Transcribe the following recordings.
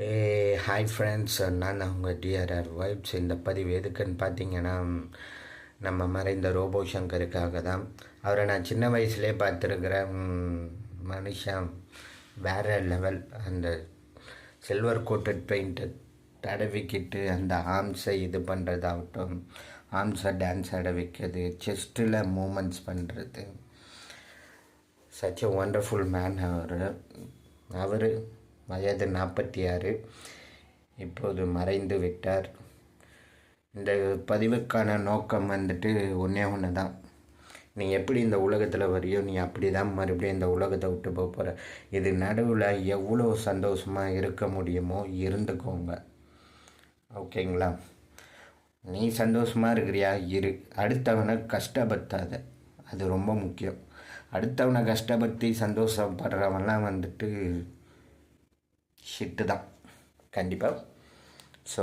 ஏ hi friends, நான் தான் உங்கள் டிஆர்ஆர் வைப்ஸ். இந்த பதிவு எதுக்குன்னு பார்த்தீங்கன்னா, நம்ம மறைந்த ரோபோ சங்கருக்காக தான். அவரை நான் சின்ன வயசுலேயே பார்த்துருக்குறேன். மனுஷன் வேறு லெவல். அந்த சில்வர் கோட்டட் பெயிண்ட்டை தடவிக்கிட்டு அந்த ஆர்ம்ஸை இது பண்ணுறதாகட்டும், ஆர்ம்ஸை டான்ஸ் ஆட வைக்கிறது, செஸ்ட்டில் மூமெண்ட்ஸ் பண்ணுறது, சச் எ ஒண்டர்ஃபுல் மேன். அவர் வயது 46, இப்போது மறைந்து விட்டார். இந்த பதிவுக்கான நோக்கம் வந்துட்டு ஒன்றே ஒன்று தான். நீ எப்படி இந்த உலகத்தில் வரியோ, நீ அப்படி தான் மறுபடியும் இந்த உலகத்தை விட்டு போக போகிற. இது நடுவில் எவ்வளோ சந்தோஷமாக இருக்க முடியுமோ இருந்துக்கோங்க, ஓகேங்களா? நீ சந்தோஷமாக இருக்கிறியா இரு, அடுத்தவனை கஷ்டப்படுத்தாத. அது ரொம்ப முக்கியம். அடுத்தவனை கஷ்டப்படுத்தி சந்தோஷப்படுறவன்லாம் வந்துட்டு ஷிட்டு தான் கண்டிப்பாக. ஸோ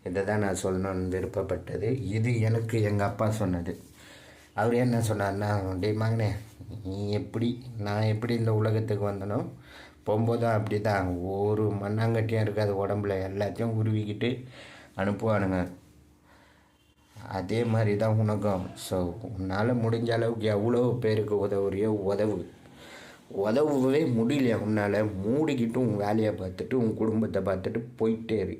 இதை தான் நான் சொல்லணும்னு விருப்பப்பட்டது. இது எனக்கு எங்கள் அப்பா சொன்னது. அவர் என்ன சொன்னார்னா, டே மகனே, நான் எப்படி இந்த உலகத்துக்கு வந்தனோ போகும்போதும் அப்படி தான் ஒரு மண்ணாங்கட்டியும் இருக்காது உடம்புல, எல்லாத்தையும் உருவிக்கிட்டு அனுப்புவானுங்க. அதே மாதிரி தான் உனக்கும். ஸோ உன்னால் முடிஞ்ச அளவுக்கு எவ்வளோ பேருக்கு உதவுறியோ உதவவே முடியலையா உன்னால், மூடிக்கிட்டு உன் வேலையை பார்த்துட்டு உன் குடும்பத்தை பார்த்துட்டு போயிட்டே இரு.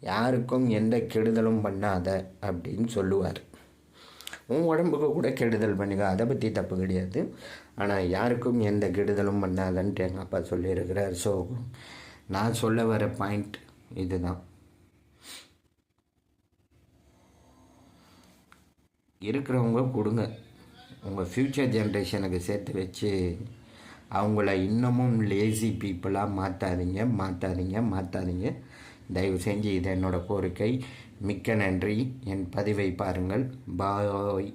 யாருக்கும் எந்த கெடுதலும் பண்ணாத அப்படின்னு சொல்லுவார். உன் உடம்புக்கு கூட கெடுதல் பண்ணிக்க, அதை பற்றி தப்பு கிடையாது. ஆனால் யாருக்கும் எந்த கெடுதலும் பண்ணாதன்ட்டு எங்கள் அப்பா சொல்லியிருக்கிறார். ஸோ நான் சொல்ல வர பாயிண்ட் இதுதான். இருக்கிறவங்க கொடுங்க, உங்கள் ஃப்யூச்சர் ஜென்ரேஷனுக்கு சேர்த்து வச்சு அவங்கள இன்னமும் லேசி பீப்புளாக மாற்றாதீங்க. தயவு செஞ்சு இது என்னோடய கோரிக்கை. மிக்க நன்றி. என் பதிவை பாருங்கள். பாய்.